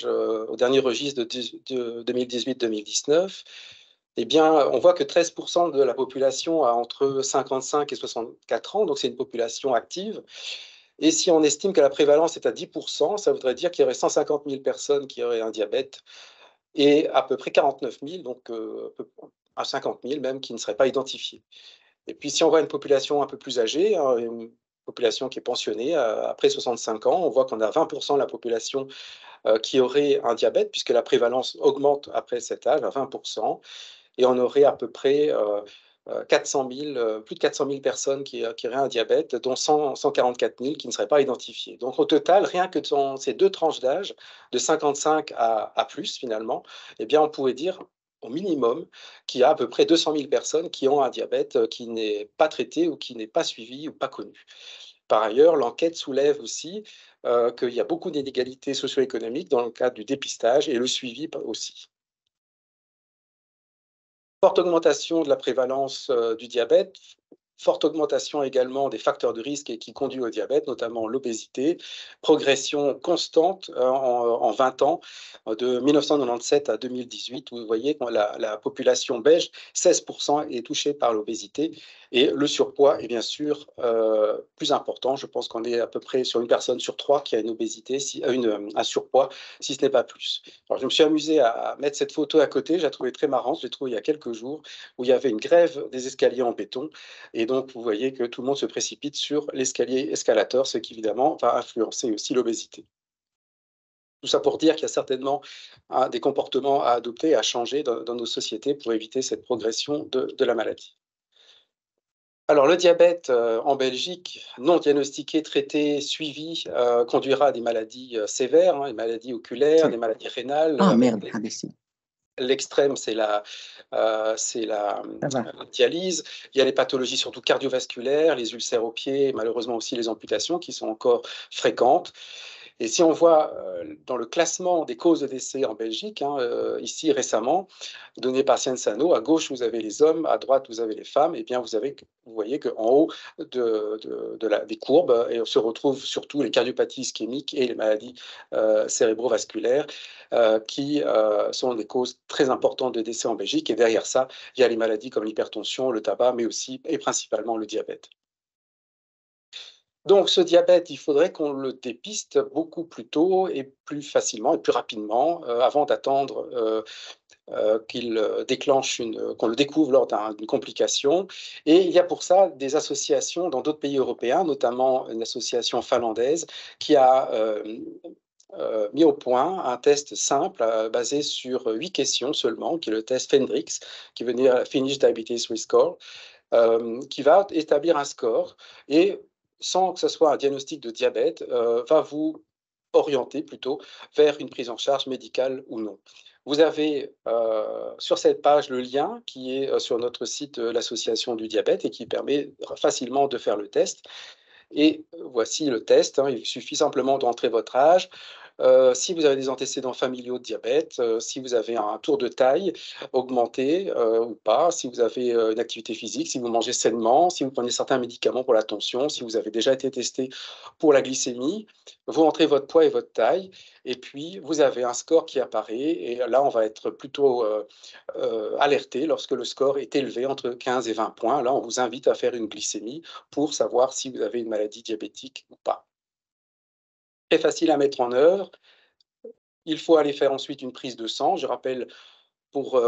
au dernier registre de 2018-2019, eh bien, on voit que 13% de la population a entre 55 et 64 ans, donc c'est une population active. Et si on estime que la prévalence est à 10%, ça voudrait dire qu'il y aurait 150 000 personnes qui auraient un diabète et à peu près 49 000, donc à 50 000 même, qui ne seraient pas identifiés. Et puis, si on voit une population un peu plus âgée, hein, une population qui est pensionnée, après 65 ans, on voit qu'on a 20% de la population qui aurait un diabète, puisque la prévalence augmente après cet âge à 20%, et on aurait à peu près 400 000, plus de 400 000 personnes qui auraient un diabète, dont 144 000 qui ne seraient pas identifiées. Donc au total, rien que dans ces deux tranches d'âge, de 55 à plus finalement, eh bien, on pourrait dire au minimum qu'il y a à peu près 200 000 personnes qui ont un diabète qui n'est pas traité ou qui n'est pas suivi ou pas connu. Par ailleurs, l'enquête soulève aussi qu'il y a beaucoup d'inégalités socio-économiques dans le cadre du dépistage et le suivi aussi. Forte augmentation de la prévalence du diabète, forte augmentation également des facteurs de risque qui conduisent au diabète, notamment l'obésité, progression constante en 20 ans, de 1997 à 2018, où vous voyez que la population belge, 16% est touchée par l'obésité, et le surpoids est bien sûr plus important. Je pense qu'on est à peu près sur une personne sur trois qui a une obésité, un surpoids, si ce n'est pas plus. Alors, je me suis amusé à mettre cette photo à côté, je la trouvais très marrante, je l'ai trouvée il y a quelques jours, où il y avait une grève des escaliers en béton, et donc vous voyez que tout le monde se précipite sur l'escalier escalator, ce qui évidemment va influencer aussi l'obésité. Tout ça pour dire qu'il y a certainement des comportements à adopter, à changer dans nos sociétés pour éviter cette progression de la maladie. Alors, le diabète en Belgique, non diagnostiqué, traité, suivi, conduira à des maladies sévères, hein, des maladies oculaires, des maladies rénales. Ah merde, ABC. L'extrême, c'est la dialyse. Il y a les pathologies surtout cardiovasculaires, les ulcères aux pieds, malheureusement aussi les amputations qui sont encore fréquentes. Et si on voit dans le classement des causes de décès en Belgique, hein, ici récemment, donné par Cienzano, à gauche vous avez les hommes, à droite vous avez les femmes, et bien vous voyez qu'en haut des courbes, et on se retrouve surtout les cardiopathies ischémiques et les maladies cérébrovasculaires qui sont des causes très importantes de décès en Belgique. Et derrière ça, il y a les maladies comme l'hypertension, le tabac, mais aussi et principalement le diabète. Donc, ce diabète, il faudrait qu'on le dépiste beaucoup plus tôt et plus facilement et plus rapidement avant d'attendre qu'il déclenche qu'on le découvre lors d'une complication. Et il y a pour ça des associations dans d'autres pays européens, notamment une association finlandaise qui a mis au point un test simple basé sur 8 questions seulement, qui est le test Fendrix, qui veut dire Finnish Diabetes Risk Score, qui va établir un score et sans que ce soit un diagnostic de diabète, va vous orienter plutôt vers une prise en charge médicale ou non. Vous avez sur cette page le lien qui est sur notre site de l'Association du diabète et qui permet facilement de faire le test. Et voici le test, hein, il suffit simplement d'entrer votre âge, si vous avez des antécédents familiaux de diabète, si vous avez un tour de taille augmenté ou pas, si vous avez une activité physique, si vous mangez sainement, si vous prenez certains médicaments pour la tension, si vous avez déjà été testé pour la glycémie, vous entrez votre poids et votre taille, et puis vous avez un score qui apparaît, et là on va être plutôt alerté lorsque le score est élevé entre 15 et 20 points. Là on vous invite à faire une glycémie pour savoir si vous avez une maladie diabétique ou pas. Très facile à mettre en œuvre. Il faut aller faire ensuite une prise de sang. Je rappelle pour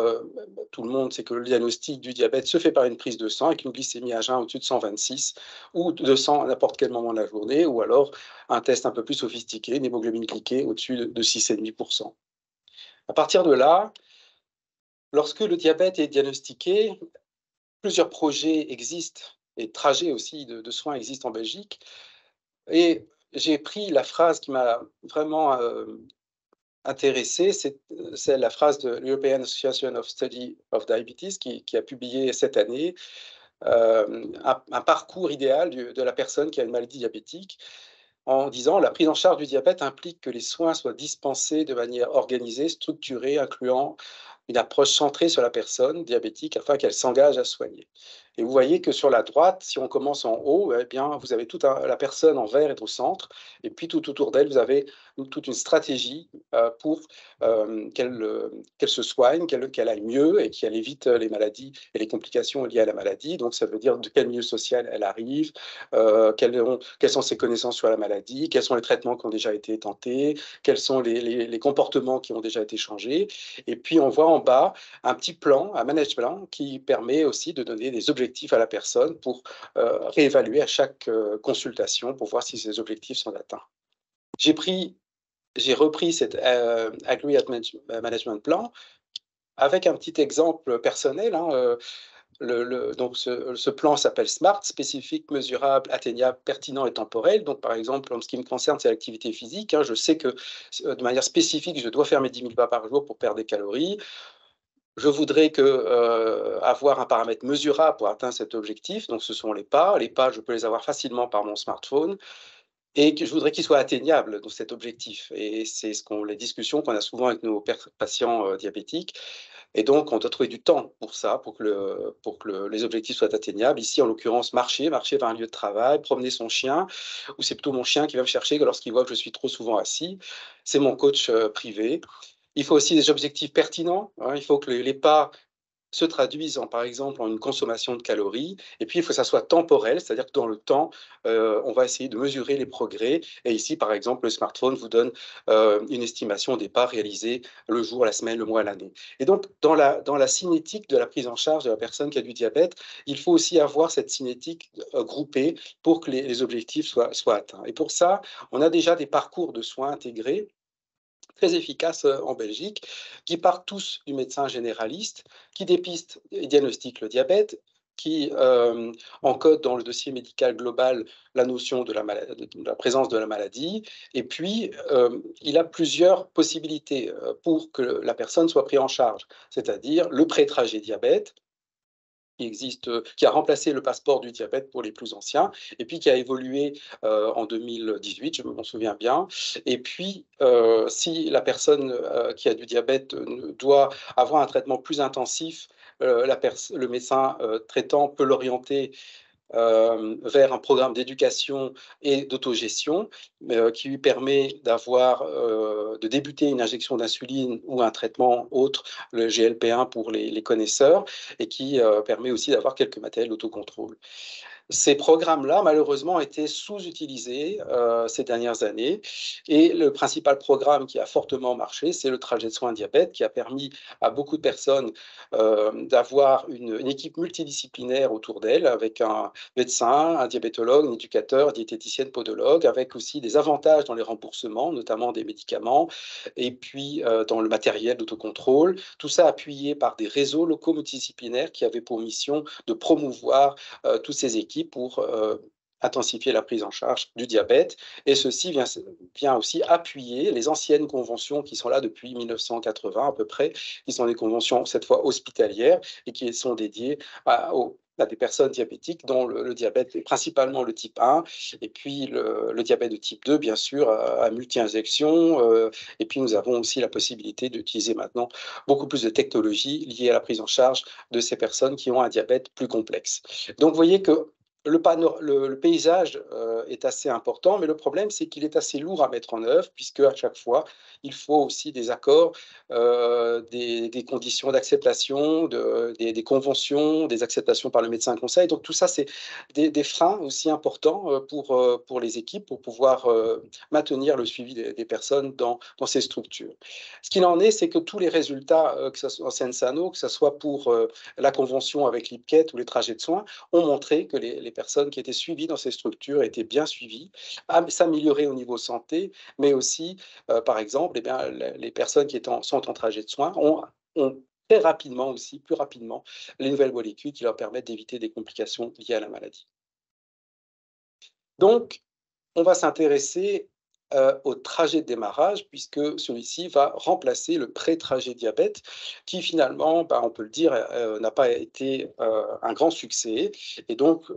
tout le monde, c'est que le diagnostic du diabète se fait par une prise de sang avec une glycémie à jeun au-dessus de 126 ou de 100 à n'importe quel moment de la journée, ou alors un test un peu plus sophistiqué, une hémoglobine glyquée au-dessus de 6,5%. À partir de là, lorsque le diabète est diagnostiqué, plusieurs projets existent et trajets aussi de soins existent en Belgique. Et j'ai pris la phrase qui m'a vraiment intéressé, c'est la phrase de l'European Association of Study of Diabetes qui a publié cette année un parcours idéal de la personne qui a une maladie diabétique en disant la prise en charge du diabète implique que les soins soient dispensés de manière organisée, structurée, incluant une approche centrée sur la personne diabétique afin qu'elle s'engage à soigner. Et vous voyez que sur la droite, si on commence en haut, eh bien, vous avez toute la personne en vert est au centre, et puis tout autour d'elle, vous avez toute une stratégie pour qu'elle se soigne, qu'elle aille mieux et qu'elle évite les maladies et les complications liées à la maladie. Donc, ça veut dire de quel milieu social elle arrive, quelles sont ses connaissances sur la maladie, quels sont les traitements qui ont déjà été tentés, quels sont les comportements qui ont déjà été changés. Et puis, on voit en bas un petit plan, un management plan qui permet aussi de donner des objectifs à la personne pour réévaluer à chaque consultation pour voir si ces objectifs sont atteints. J'ai repris cet Agreed Management Plan avec un petit exemple personnel. Donc ce plan s'appelle SMART, spécifique, mesurable, atteignable, pertinent et temporel. Donc par exemple, en ce qui me concerne, c'est l'activité physique. Je sais que de manière spécifique, je dois faire mes 10 000 pas par jour pour perdre des calories. Je voudrais avoir un paramètre mesurable pour atteindre cet objectif. Donc ce sont les pas. Les pas, je peux les avoir facilement par mon smartphone. Et que je voudrais qu'il soit atteignable, donc cet objectif. Et c'est les discussions qu'on a souvent avec nos patients diabétiques. Et donc, on doit trouver du temps pour ça, pour que les objectifs soient atteignables. Ici, en l'occurrence, marcher vers un lieu de travail, promener son chien, ou c'est plutôt mon chien qui va me chercher lorsqu'il voit que je suis trop souvent assis. C'est mon coach privé. Il faut aussi des objectifs pertinents. Il faut que les pas se traduisent par exemple en une consommation de calories. Et puis, il faut que ça soit temporel, c'est-à-dire que dans le temps, on va essayer de mesurer les progrès. Et ici, par exemple, le smartphone vous donne une estimation des pas réalisés le jour, la semaine, le mois, l'année. Et donc, dans la cinétique de la prise en charge de la personne qui a du diabète, il faut aussi avoir cette cinétique groupée pour que les objectifs soient atteints. Et pour ça, on a déjà des parcours de soins intégrés très efficaces en Belgique, qui partent tous du médecin généraliste, qui dépiste et diagnostique le diabète, qui encode dans le dossier médical global la notion de la présence de la maladie, et puis il a plusieurs possibilités pour que la personne soit prise en charge, c'est-à-dire le pré-trajet diabète, qui a remplacé le passeport du diabète pour les plus anciens, et puis qui a évolué en 2018, je m'en souviens bien. Et puis, si la personne qui a du diabète doit avoir un traitement plus intensif, le médecin traitant peut l'orienter vers un programme d'éducation et d'autogestion qui lui permet de débuter une injection d'insuline ou un traitement autre, le GLP-1 pour les connaisseurs, et qui permet aussi d'avoir quelques matériels d'autocontrôle. Ces programmes-là, malheureusement, ont été sous-utilisés ces dernières années. Et le principal programme qui a fortement marché, c'est le trajet de soins diabète, qui a permis à beaucoup de personnes d'avoir une équipe multidisciplinaire autour d'elles, avec un médecin, un diabétologue, un éducateur, diététicienne, podologue, avec aussi des avantages dans les remboursements, notamment des médicaments, et puis dans le matériel d'autocontrôle. Tout ça appuyé par des réseaux locaux multidisciplinaires qui avaient pour mission de promouvoir toutes ces équipes pour intensifier la prise en charge du diabète. Et ceci vient aussi appuyer les anciennes conventions qui sont là depuis 1980 à peu près, qui sont des conventions cette fois hospitalières et qui sont dédiées à des personnes diabétiques dont le diabète est principalement le type 1 et puis le diabète de type 2, bien sûr, à multi-injection. Et puis nous avons aussi la possibilité d'utiliser maintenant beaucoup plus de technologies liées à la prise en charge de ces personnes qui ont un diabète plus complexe. Donc vous voyez que le paysage est assez important, mais le problème, c'est qu'il est assez lourd à mettre en œuvre, puisque à chaque fois, il faut aussi des accords, des conditions d'acceptation, des conventions, des acceptations par le médecin conseil. Donc tout ça, c'est des freins aussi importants pour les équipes, pour pouvoir maintenir le suivi des personnes dans ces structures. Ce qu'il en est, c'est que tous les résultats, que ce soit en Sensano, que ce soit pour la convention avec l'IPCET ou les trajets de soins, ont montré que les personnes qui étaient suivies dans ces structures étaient bien suivies, s'amélioraient au niveau santé, mais aussi, par exemple, les personnes qui sont en trajet de soins ont très rapidement aussi, plus rapidement, les nouvelles molécules qui leur permettent d'éviter des complications liées à la maladie. Donc, on va s'intéresser au trajet de démarrage, puisque celui-ci va remplacer le pré-trajet diabète, qui finalement, on peut le dire, n'a pas été un grand succès. Et donc,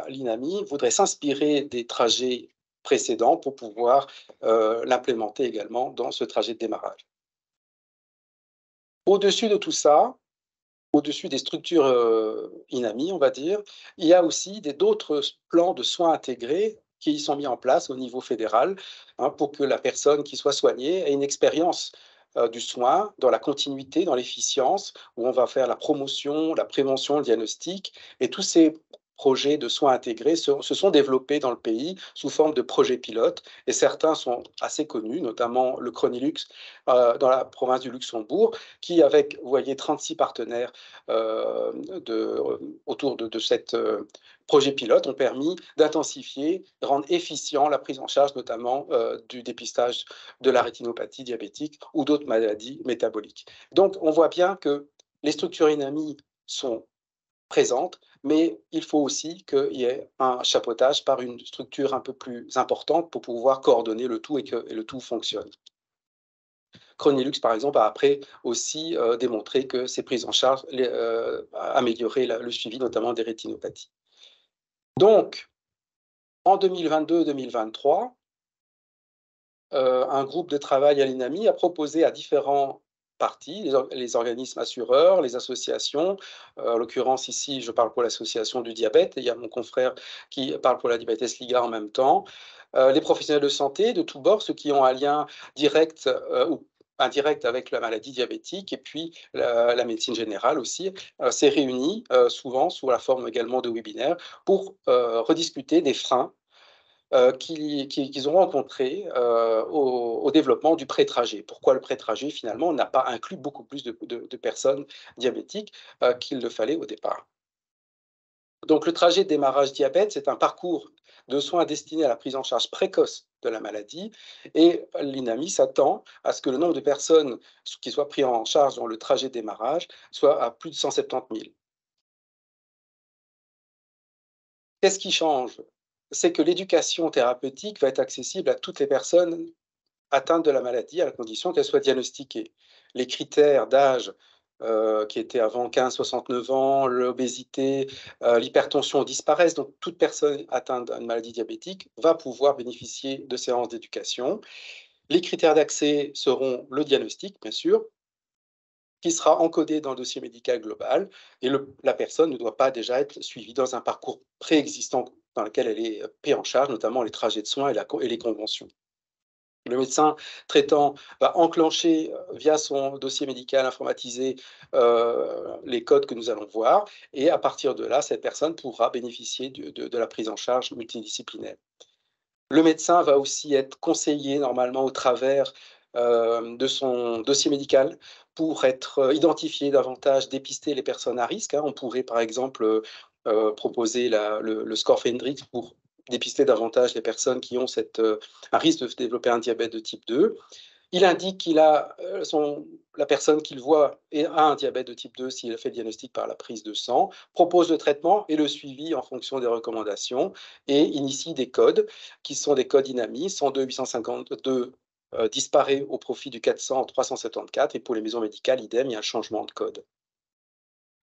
l'INAMI voudrait s'inspirer des trajets précédents pour pouvoir l'implémenter également dans ce trajet de démarrage. Au-dessus de tout ça, au-dessus des structures INAMI, on va dire, il y a aussi d'autres plans de soins intégrés qui sont mis en place au niveau fédéral, hein, pour que la personne qui soit soignée ait une expérience du soin dans la continuité, dans l'efficience, où on va faire la promotion, la prévention, le diagnostic, et tous ces projets de soins intégrés se sont développés dans le pays sous forme de projets pilotes, et certains sont assez connus, notamment le Cronilux dans la province du Luxembourg, qui, avec, vous voyez, 36 partenaires autour de cette projet pilote, ont permis d'intensifier, de rendre efficient la prise en charge, notamment du dépistage de la rétinopathie diabétique ou d'autres maladies métaboliques. Donc, on voit bien que les structures INAMI sont présentes, mais il faut aussi qu'il y ait un chapeautage par une structure un peu plus importante pour pouvoir coordonner le tout et que le tout fonctionne. Cronilux, par exemple, a après aussi démontré que ces prises en charge amélioraient le suivi, notamment des rétinopathies. Donc, en 2022-2023, un groupe de travail à l'INAMI a proposé à différents parties, les organismes assureurs, les associations, en l'occurrence ici je parle pour l'association du diabète, et il y a mon confrère qui parle pour la Diabetes Liga en même temps, les professionnels de santé de tous bords, ceux qui ont un lien direct ou indirect avec la maladie diabétique, et puis la médecine générale aussi, s'est réunie souvent sous la forme également de webinaires pour rediscuter des freins qu'ils ont rencontrés au développement du pré-trajet. Pourquoi le pré-trajet, finalement, n'a pas inclus beaucoup plus de personnes diabétiques qu'il le fallait au départ. Donc, le trajet de démarrage diabète, c'est un parcours de soins destiné à la prise en charge précoce de la maladie, et l'INAMI s'attend à ce que le nombre de personnes qui soient prises en charge dans le trajet de démarrage soit à plus de 170 000. Qu'est-ce qui change? C'est que l'éducation thérapeutique va être accessible à toutes les personnes atteintes de la maladie, à la condition qu'elles soient diagnostiquées. Les critères d'âge qui étaient avant 15-69 ans, l'obésité, l'hypertension disparaissent, donc toute personne atteinte d'une maladie diabétique va pouvoir bénéficier de séances d'éducation. Les critères d'accès seront le diagnostic, bien sûr, qui sera encodé dans le dossier médical global, et la personne ne doit pas déjà être suivie dans un parcours préexistant dans lequel elle est prise en charge, notamment les trajets de soins et les conventions. Le médecin traitant va enclencher via son dossier médical informatisé les codes que nous allons voir, et à partir de là, cette personne pourra bénéficier de la prise en charge multidisciplinaire. Le médecin va aussi être conseillé normalement au travers de son dossier médical pour être identifié davantage, dépister les personnes à risque. On pourrait par exemple proposer le score Fendrix pour dépister davantage les personnes qui ont un risque de développer un diabète de type 2. Il indique qu'il a la personne qu'il voit a un diabète de type 2 s'il a fait le diagnostic par la prise de sang, propose le traitement et le suivi en fonction des recommandations, et initie des codes qui sont des codes INAMI. 102 852 disparaît au profit du 400 374, et pour les maisons médicales, idem, il y a un changement de code.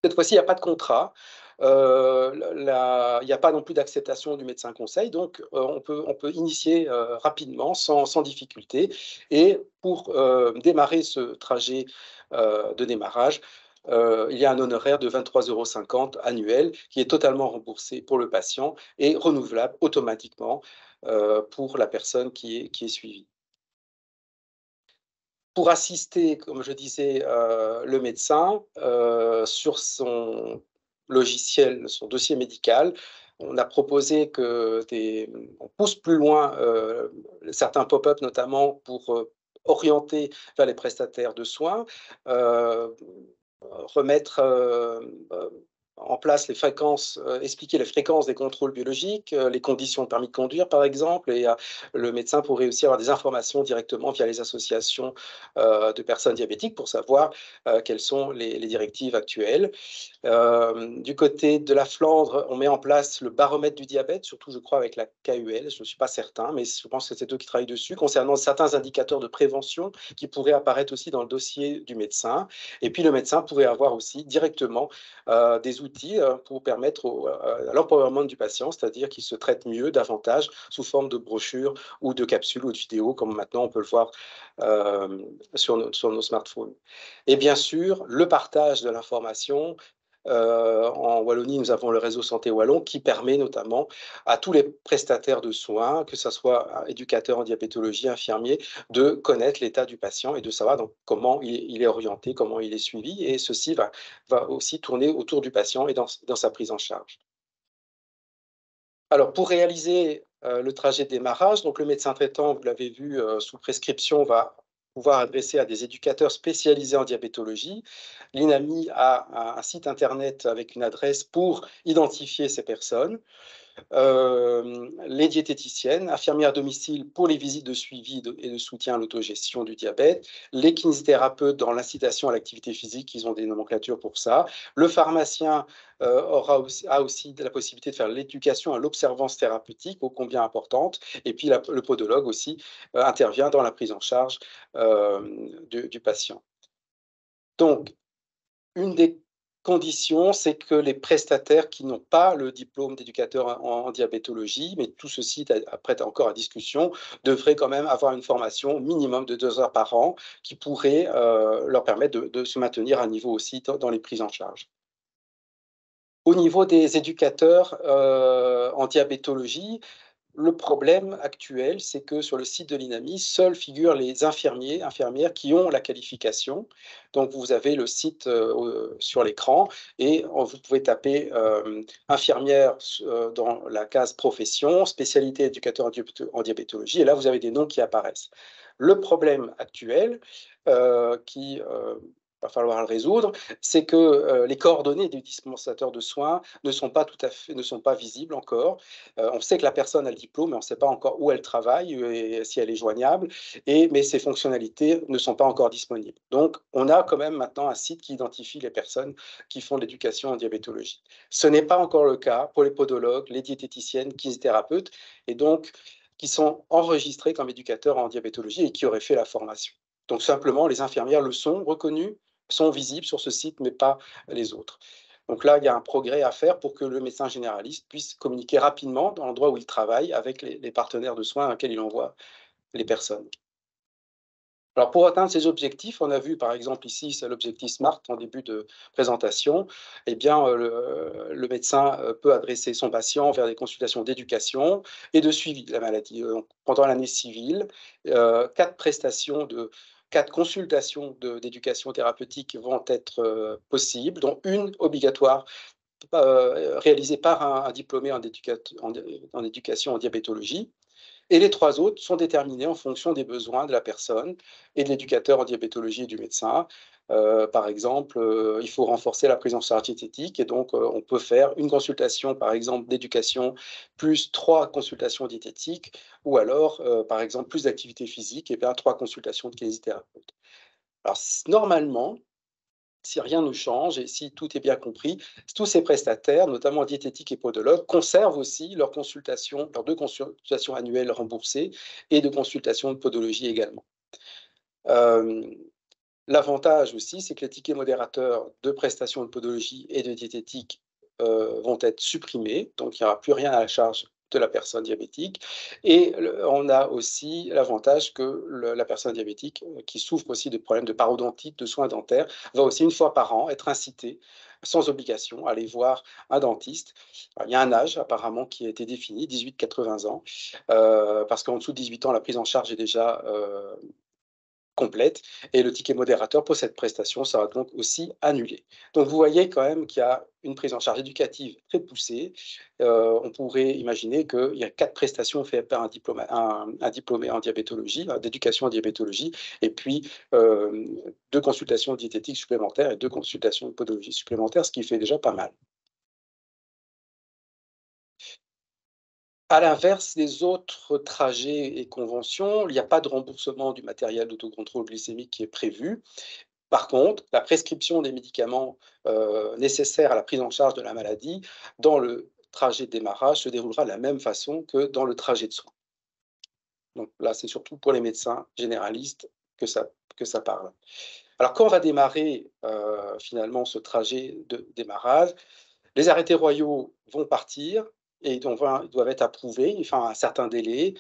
Cette fois-ci, il n'y a pas de contrat, il n'y a pas non plus d'acceptation du médecin conseil, donc on peut initier rapidement, sans difficulté. Et pour démarrer ce trajet de démarrage, il y a un honoraire de 23,50 € annuel qui est totalement remboursé pour le patient et renouvelable automatiquement pour la personne qui est suivie. Pour assister, comme je disais, le médecin sur son logiciel, son dossier médical, on a proposé on pousse plus loin certains pop-up, notamment pour orienter vers les prestataires de soins, remettre en place les fréquences, expliquer les fréquences des contrôles biologiques, les conditions de permis de conduire, par exemple, et le médecin pourrait aussi avoir des informations directement via les associations de personnes diabétiques pour savoir quelles sont les directives actuelles. Du côté de la Flandre, on met en place le baromètre du diabète, surtout, je crois, avec la KUL, je ne suis pas certain, mais je pense que c'est eux qui travaillent dessus, concernant certains indicateurs de prévention qui pourraient apparaître aussi dans le dossier du médecin. Et puis, le médecin pourrait avoir aussi directement des outils outils pour permettre à l'empowerment du patient, c'est-à-dire qu'il se traite mieux, davantage, sous forme de brochures ou de capsules ou de vidéos, comme maintenant on peut le voir sur nos smartphones. Et bien sûr, le partage de l'information. En Wallonie, nous avons le réseau Santé Wallon qui permet notamment à tous les prestataires de soins, que ce soit éducateurs en diabétologie, infirmiers, de connaître l'état du patient et de savoir donc comment il est orienté, comment il est suivi. Et ceci va aussi tourner autour du patient et dans sa prise en charge. Alors, pour réaliser le trajet de démarrage, donc le médecin traitant, vous l'avez vu, sous prescription, va pouvoir adresser à des éducateurs spécialisés en diabétologie. L'INAMI a un site internet avec une adresse pour identifier ces personnes. Les diététiciennes, infirmières à domicile pour les visites de suivi et de soutien à l'autogestion du diabète, les kinésithérapeutes dans l'incitation à l'activité physique, ils ont des nomenclatures pour ça. Le pharmacien a aussi la possibilité de faire l'éducation à l'observance thérapeutique, ô combien importante, et puis le podologue aussi intervient dans la prise en charge du patient. Donc, une des conditions, c'est que les prestataires qui n'ont pas le diplôme d'éducateur en diabétologie, mais tout ceci après encore à discussion, devraient quand même avoir une formation minimum de 2 heures par an qui pourrait leur permettre de se maintenir à niveau aussi dans les prises en charge. Au niveau des éducateurs en diabétologie, le problème actuel, c'est que sur le site de l'INAMI, seuls figurent les infirmières qui ont la qualification. Donc, vous avez le site sur l'écran et vous pouvez taper infirmière dans la case profession, spécialité éducateur en diabétologie, et là, vous avez des noms qui apparaissent. Le problème actuel qui va falloir le résoudre, c'est que les coordonnées des dispensateurs de soins ne sont pas visibles encore. On sait que la personne a le diplôme, mais on ne sait pas encore où elle travaille et si elle est joignable, mais ces fonctionnalités ne sont pas encore disponibles. Donc, on a quand même maintenant un site qui identifie les personnes qui font de l'éducation en diabétologie. Ce n'est pas encore le cas pour les podologues, les diététiciennes, kinésithérapeutes, et donc qui sont enregistrés comme éducateurs en diabétologie et qui auraient fait la formation. Donc, simplement, les infirmières le sont reconnues, sont visibles sur ce site, mais pas les autres. Donc là, il y a un progrès à faire pour que le médecin généraliste puisse communiquer rapidement dans l'endroit où il travaille avec les partenaires de soins à laquelle il envoie les personnes. Alors pour atteindre ces objectifs, on a vu par exemple ici, c'est l'objectif SMART en début de présentation, eh bien le médecin peut adresser son patient vers des consultations d'éducation et de suivi de la maladie. Donc, pendant l'année civile, 4 consultations d'éducation thérapeutique vont être possibles, dont une obligatoire réalisée par un diplômé en éducation en diabétologie. Et les 3 autres sont déterminés en fonction des besoins de la personne et de l'éducateur en diabétologie et du médecin. Par exemple, il faut renforcer la prise en charge diététique et donc on peut faire une consultation, par exemple, d'éducation plus 3 consultations diététiques ou alors, par exemple, plus d'activité physique et bien 3 consultations de kinésithérapeute. Alors, normalement, si rien ne change et si tout est bien compris, tous ces prestataires, notamment diététiques et podologues, conservent aussi leurs 2 consultations annuelles remboursées et de consultations de podologie également. L'avantage aussi, c'est que les tickets modérateurs de prestations de podologie et de diététique vont être supprimés, donc il n'y aura plus rien à la charge de la personne diabétique. Et on a aussi l'avantage que la personne diabétique, qui souffre aussi de problèmes de parodontite, de soins dentaires, va aussi une fois par an être incitée, sans obligation, à aller voir un dentiste. Alors, il y a un âge apparemment qui a été défini, 18-80 ans, parce qu'en dessous de 18 ans, la prise en charge est déjà complète et le ticket modérateur pour cette prestation sera donc aussi annulé. Donc vous voyez quand même qu'il y a une prise en charge éducative très poussée. On pourrait imaginer qu'il y a 4 prestations faites par un diplômé en diabétologie, d'éducation en diabétologie, et puis 2 consultations diététiques supplémentaires et 2 consultations de podologie supplémentaires, ce qui fait déjà pas mal. À l'inverse des autres trajets et conventions, il n'y a pas de remboursement du matériel d'autocontrôle glycémique qui est prévu. Par contre, la prescription des médicaments nécessaires à la prise en charge de la maladie dans le trajet de démarrage se déroulera de la même façon que dans le trajet de soins. Donc là, c'est surtout pour les médecins généralistes que ça parle. Alors, quand on va démarrer finalement ce trajet de démarrage, Les arrêtés royaux vont partir et doivent être approuvés, enfin un certain délai.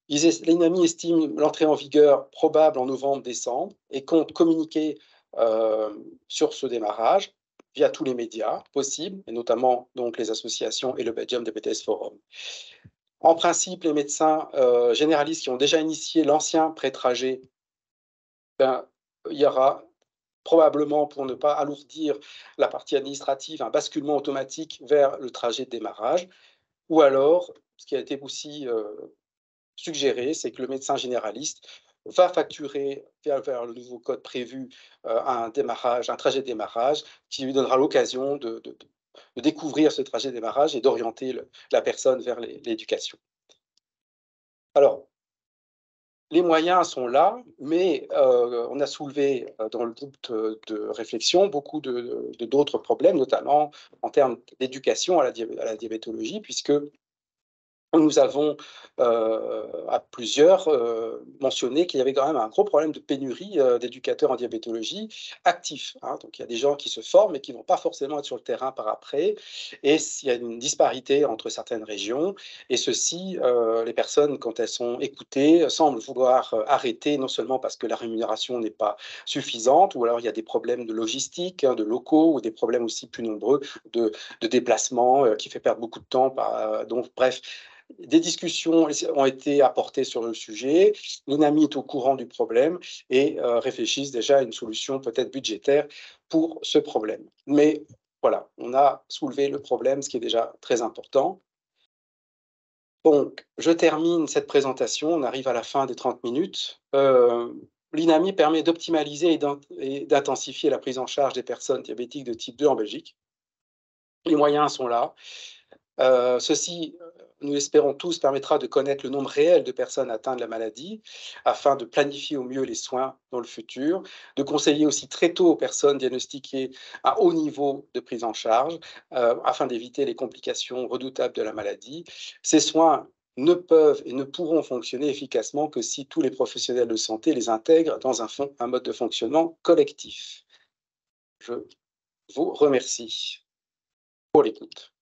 L'INAMI estime l'entrée en vigueur probable en novembre-décembre et compte communiquer sur ce démarrage via tous les médias possibles, et notamment donc les associations et le Belgium Diabetes Forum. En principe, les médecins généralistes qui ont déjà initié l'ancien pré-trajet, il y aura probablement, pour ne pas alourdir la partie administrative, un basculement automatique vers le trajet de démarrage. Ou alors, ce qui a été aussi suggéré, c'est que le médecin généraliste va facturer vers le nouveau code prévu un trajet de démarrage qui lui donnera l'occasion de découvrir ce trajet de démarrage et d'orienter la personne vers l'éducation. Alors, les moyens sont là, mais on a soulevé dans le groupe de réflexion beaucoup d'autres problèmes, notamment en termes d'éducation à la diabétologie, puisque nous avons à plusieurs mentionné qu'il y avait quand même un gros problème de pénurie d'éducateurs en diabétologie actifs. Donc il y a des gens qui se forment et qui ne vont pas forcément être sur le terrain par après. Et il y a une disparité entre certaines régions. Et ceci, les personnes, quand elles sont écoutées, semblent vouloir arrêter, non seulement parce que la rémunération n'est pas suffisante, ou alors il y a des problèmes de logistique, de locaux, ou des problèmes aussi plus nombreux de déplacement qui fait perdre beaucoup de temps. Donc bref, des discussions ont été apportées sur le sujet. L'INAMI est au courant du problème et réfléchissent déjà à une solution peut-être budgétaire pour ce problème. Mais voilà, on a soulevé le problème, ce qui est déjà très important. Donc, je termine cette présentation. On arrive à la fin des 30 minutes. L'INAMI permet d'optimaliser et d'intensifier la prise en charge des personnes diabétiques de type 2 en Belgique. Les moyens sont là. Ceci, nous l'espérons tous, permettra de connaître le nombre réel de personnes atteintes de la maladie afin de planifier au mieux les soins dans le futur, de conseiller aussi très tôt aux personnes diagnostiquées un haut niveau de prise en charge afin d'éviter les complications redoutables de la maladie. Ces soins ne peuvent et ne pourront fonctionner efficacement que si tous les professionnels de santé les intègrent dans un mode de fonctionnement collectif. Je vous remercie pour l'écoute.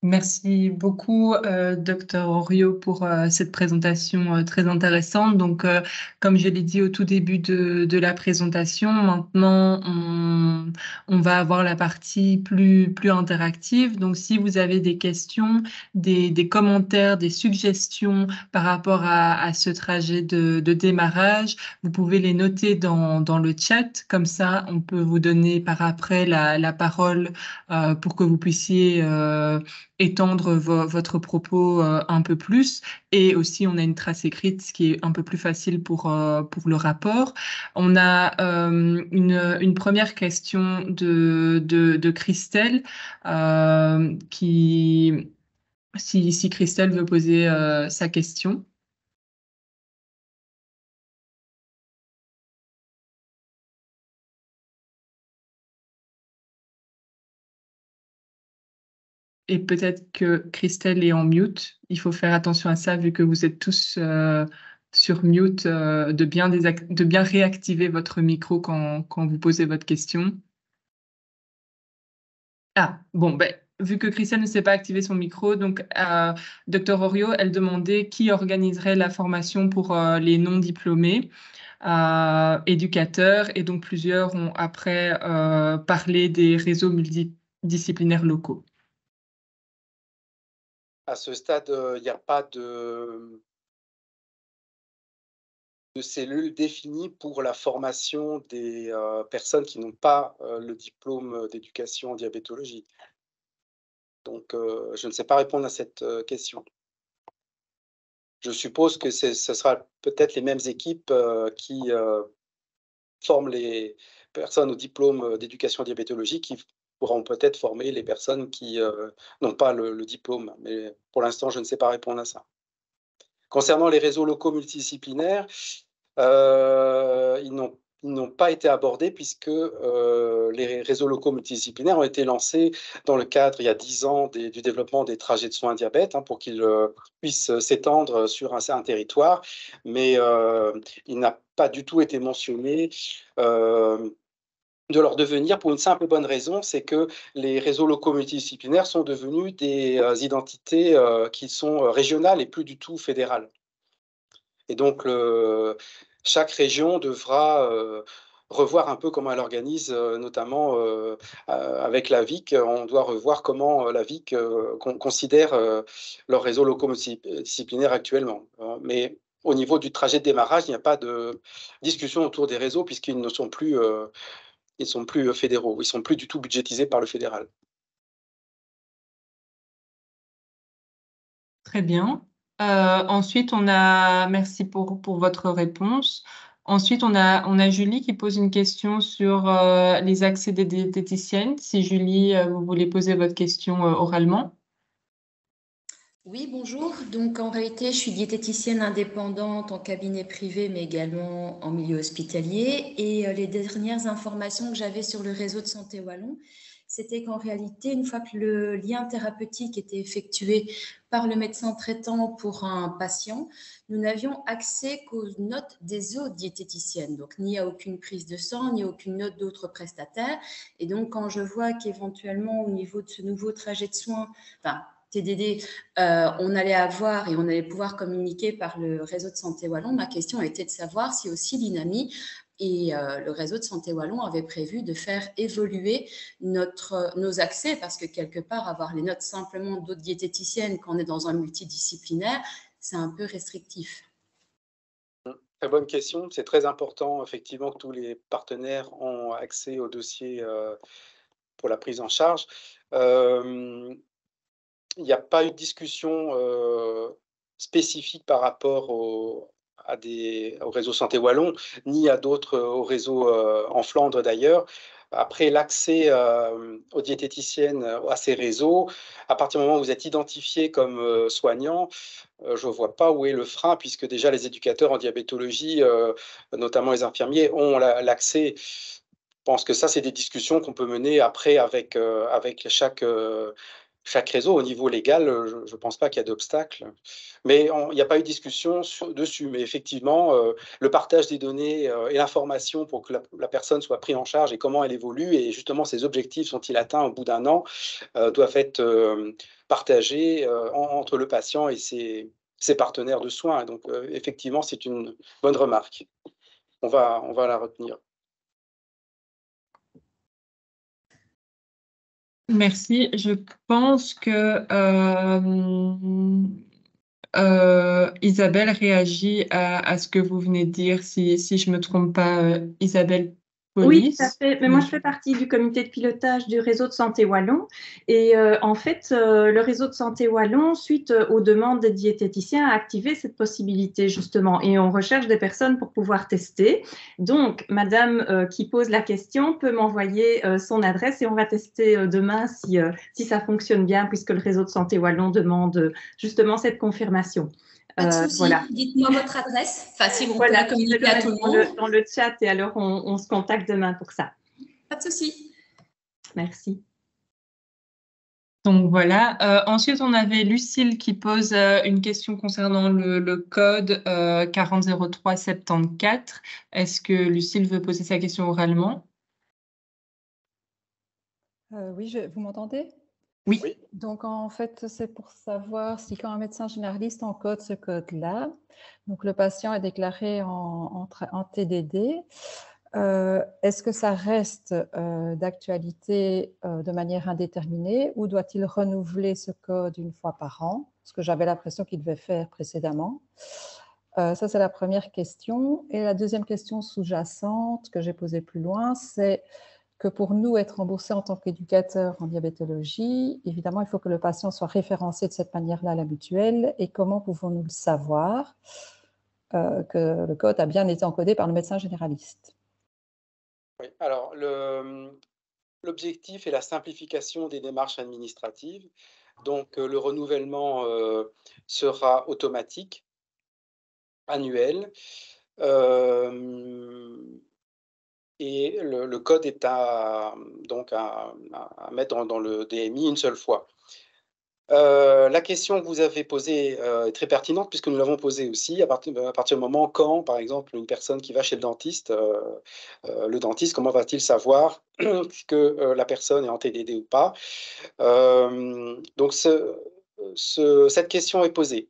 Merci beaucoup, Dr Oriot, pour cette présentation très intéressante. Donc, comme je l'ai dit au tout début de la présentation, maintenant, on va avoir la partie plus interactive. Donc, si vous avez des questions, des commentaires, des suggestions par rapport à ce trajet de démarrage, vous pouvez les noter dans le chat. Comme ça, on peut vous donner par après la parole pour que vous puissiez étendre votre propos un peu plus. Et aussi, on a une trace écrite, ce qui est un peu plus facile pour le rapport. On a une première question de Christelle, si Christelle veut poser sa question. Et peut-être que Christelle est en mute. Il faut faire attention à ça vu que vous êtes tous sur mute, de bien réactiver votre micro quand vous posez votre question. Ah, bon, ben, vu que Christelle ne s'est pas activé son micro, donc Dr Oriot, elle demandait qui organiserait la formation pour les non-diplômés éducateurs, et donc plusieurs ont après parlé des réseaux multidisciplinaires locaux. À ce stade, il n'y a pas de cellules définies pour la formation des personnes qui n'ont pas le diplôme d'éducation en diabétologie. Donc, je ne sais pas répondre à cette question. Je suppose que ce sera peut-être les mêmes équipes qui forment les personnes au diplôme d'éducation en diabétologie qui pourront peut-être former les personnes qui n'ont pas le diplôme. Mais pour l'instant, je ne sais pas répondre à ça. Concernant les réseaux locaux multidisciplinaires, ils n'ont pas été abordés puisque les réseaux locaux multidisciplinaires ont été lancés dans le cadre, il y a 10 ans, du développement des trajets de soins diabète pour qu'ils puissent s'étendre sur un territoire, mais il n'a pas du tout été mentionné de leur devenir pour une simple et bonne raison, c'est que les réseaux locaux multidisciplinaires sont devenus des identités qui sont régionales et plus du tout fédérales. Et donc, chaque région devra revoir un peu comment elle organise, notamment avec la VIC. On doit revoir comment la VIC considère leurs réseaux locaux multidisciplinaires actuellement. Mais au niveau du trajet de démarrage, il n'y a pas de discussion autour des réseaux puisqu'ils ne sont plus, ils sont plus fédéraux, ils sont plus du tout budgétisés par le fédéral. Très bien. Ensuite, merci pour votre réponse. Ensuite, on a Julie qui pose une question sur les accès des diététiciennes. Si Julie, vous voulez poser votre question oralement. Oui, bonjour. Donc, en réalité, je suis diététicienne indépendante en cabinet privé, mais également en milieu hospitalier. Et les dernières informations que j'avais sur le réseau de santé wallon, c'était qu'en réalité, une fois que le lien thérapeutique était effectué par le médecin traitant pour un patient, nous n'avions accès qu'aux notes des autres diététiciennes, donc ni à aucune prise de sang, ni à aucune note d'autres prestataires. Et donc, quand je vois qu'éventuellement, au niveau de ce nouveau trajet de soins, enfin, TDD, on allait avoir et on allait pouvoir communiquer par le réseau de santé wallon, ma question était de savoir si aussi l'INAMI et le réseau de santé wallon avait prévu de faire évoluer nos accès, parce que quelque part, avoir les notes simplement d'autres diététiciennes quand on est dans un multidisciplinaire, c'est un peu restrictif. Très bonne question. C'est très important, effectivement, que tous les partenaires ont accès au dossier pour la prise en charge. Il n'y a pas eu de discussion spécifique par rapport au réseau Santé Wallon, ni à d'autres, au réseau en Flandre d'ailleurs. Après, l'accès aux diététiciennes, à ces réseaux, à partir du moment où vous êtes identifié comme soignant, je ne vois pas où est le frein, puisque déjà les éducateurs en diabétologie, notamment les infirmiers, ont l'accès. Je pense que ça, c'est des discussions qu'on peut mener après avec chaque réseau. Au niveau légal, je ne pense pas qu'il y a d'obstacle. Mais il n'y a pas eu de discussion dessus. Mais effectivement, le partage des données et l'information pour que la personne soit prise en charge et comment elle évolue et justement ses objectifs sont-ils atteints au bout d'un an, doivent être partagés entre le patient et ses partenaires de soins. Donc, effectivement, c'est une bonne remarque. On va la retenir. Merci. Je pense que Isabelle réagit à ce que vous venez de dire, si je ne me trompe pas, Isabelle Oui, Police. tout à fait. Mais moi, je fais partie du comité de pilotage du réseau de santé wallon. Et en fait, le réseau de santé wallon, suite aux demandes des diététiciens, a activé cette possibilité justement. Et on recherche des personnes pour pouvoir tester. Donc, madame qui pose la question peut m'envoyer son adresse et on va tester demain si ça fonctionne bien, puisque le réseau de santé wallon demande justement cette confirmation. Pas de souci. Voilà. Dites-moi votre adresse. Enfin, si vous Voilà, pouvez communiquer à tout le monde. dans le chat et alors on se contacte demain pour ça. Pas de souci. Merci. Donc voilà. Ensuite, on avait Lucille qui pose une question concernant le code 400374. Est-ce que Lucille veut poser sa question oralement? Oui, vous m'entendez? Oui. Donc, en fait, c'est pour savoir si quand un médecin généraliste encode ce code-là, donc le patient est déclaré en TDD, est-ce que ça reste d'actualité de manière indéterminée ou doit-il renouveler ce code une fois par an? Ce que j'avais l'impression qu'il devait faire précédemment. Ça, c'est la première question. Et la deuxième question sous-jacente que j'ai posée plus loin, c'est que pour nous, être remboursé en tant qu'éducateur en diabétologie, évidemment, il faut que le patient soit référencé de cette manière-là à la mutuelle. Et comment pouvons-nous le savoir que le code a bien été encodé par le médecin généraliste? Oui, alors l'objectif est la simplification des démarches administratives. Donc, le renouvellement sera automatique, annuel. Et le code est donc à mettre dans le DMI une seule fois. La question que vous avez posée est très pertinente puisque nous l'avons posée aussi à partir du moment quand, par exemple, une personne qui va chez le dentiste, comment va-t-il savoir que la personne est en TDD ou pas? Donc, cette question est posée.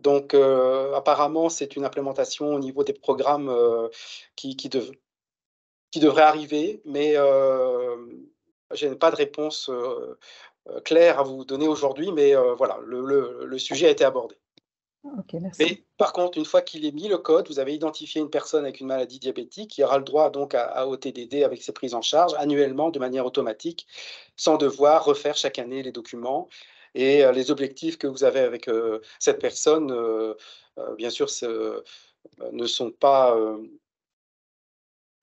Donc, apparemment, c'est une implémentation au niveau des programmes qui devrait arriver, mais je n'ai pas de réponse claire à vous donner aujourd'hui, mais voilà, le sujet a été abordé. Ok, merci. Mais par contre, une fois qu'il est mis le code, vous avez identifié une personne avec une maladie diabétique qui aura le droit donc au TDD avec ses prises en charge annuellement de manière automatique, sans devoir refaire chaque année les documents. Et les objectifs que vous avez avec cette personne, bien sûr, ne sont pas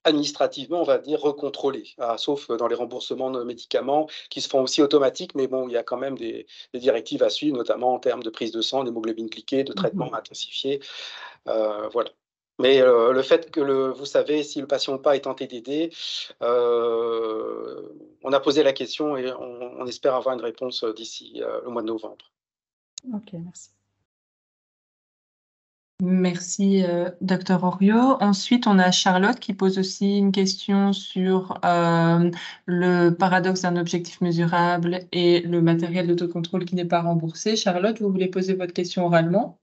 administrativement, on va dire, recontrôlés, sauf dans les remboursements de médicaments qui se font aussi automatiques, mais bon, il y a quand même des directives à suivre, notamment en termes de prise de sang, d'hémoglobine glyquée, de traitement intensifié. Voilà. Mais le fait que vous savez si le patient ou pas est en TDD, on a posé la question et on espère avoir une réponse d'ici le mois de novembre. Ok, merci. Merci, Dr Oriot. Ensuite, on a Charlotte qui pose aussi une question sur le paradoxe d'un objectif mesurable et le matériel d'autocontrôle qui n'est pas remboursé. Charlotte, vous voulez poser votre question oralement?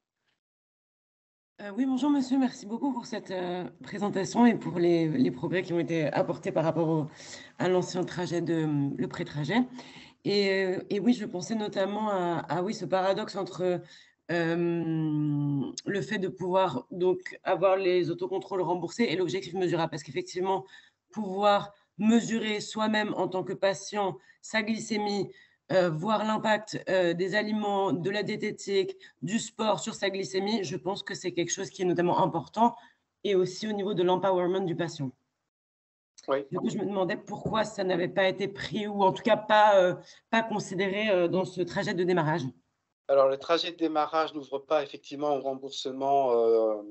Oui, bonjour monsieur, merci beaucoup pour cette présentation et pour les progrès qui ont été apportés par rapport à l'ancien trajet, le pré-trajet. Et oui, je pensais notamment à oui, ce paradoxe entre le fait de pouvoir donc avoir les autocontrôles remboursés et l'objectif mesurable. Parce qu'effectivement, pouvoir mesurer soi-même en tant que patient sa glycémie, voir l'impact des aliments, de la diététique, du sport sur sa glycémie, je pense que c'est quelque chose qui est notamment important et aussi au niveau de l'empowerment du patient. Oui. Du coup, je me demandais pourquoi ça n'avait pas été pris ou en tout cas pas considéré dans ce trajet de démarrage. Alors, le trajet de démarrage n'ouvre pas effectivement au remboursement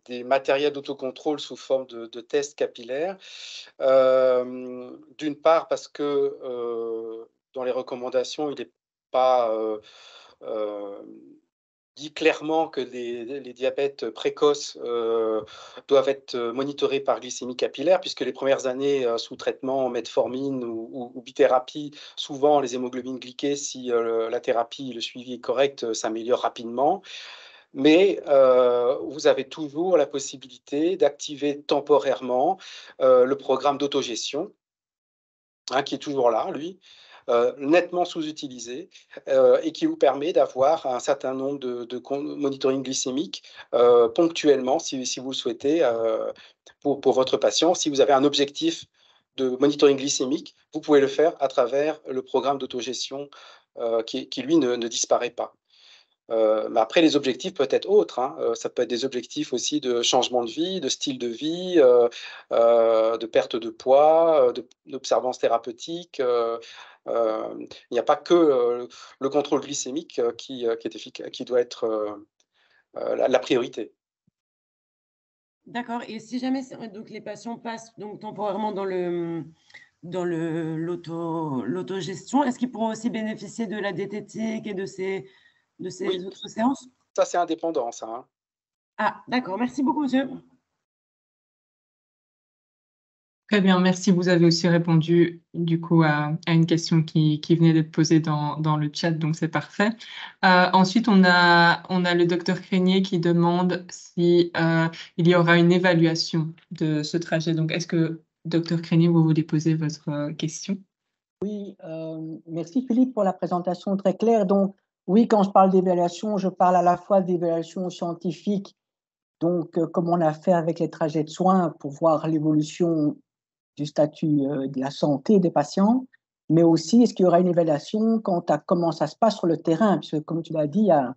des matériels d'autocontrôle sous forme de tests capillaires. D'une part parce que dans les recommandations, il n'est pas dit clairement que les diabètes précoces doivent être monitorés par glycémie capillaire, puisque les premières années sous traitement metformine ou bithérapie, souvent les hémoglobines glyquées, si la thérapie, le suivi est correct, s'améliore rapidement. Mais vous avez toujours la possibilité d'activer temporairement le programme d'autogestion, qui est toujours là, lui, nettement sous-utilisé, et qui vous permet d'avoir un certain nombre de monitoring glycémique ponctuellement, si vous le souhaitez, pour votre patient. Si vous avez un objectif de monitoring glycémique, vous pouvez le faire à travers le programme d'autogestion qui, lui, ne disparaît pas. Mais après, les objectifs peuvent être autres. Ça peut être des objectifs aussi de changement de vie, de style de vie, de perte de poids, d'observance thérapeutique. Il n'y a pas que le contrôle glycémique qui est efficace, qui doit être la priorité. D'accord. Et si jamais donc les patients passent donc temporairement dans l'autogestion, est-ce qu'ils pourront aussi bénéficier de la diététique et de ces Oui. autres séances? Ça, c'est indépendant, ça. Ah, d'accord. Merci beaucoup, monsieur. Très bien, merci. Vous avez aussi répondu du coup à une question qui venait d'être posée dans le chat, donc c'est parfait. Ensuite, on a le docteur Crénier qui demande si il y aura une évaluation de ce trajet. Donc, est-ce que, docteur Crénier, vous voulez poser votre question? Oui, merci Philippe pour la présentation très claire. Donc, oui, quand je parle d'évaluation, je parle à la fois d'évaluation scientifique, donc comme on a fait avec les trajets de soins pour voir l'évolution du statut de la santé des patients, mais aussi est-ce qu'il y aura une évaluation quant à comment ça se passe sur le terrain, puisque comme tu l'as dit, il y a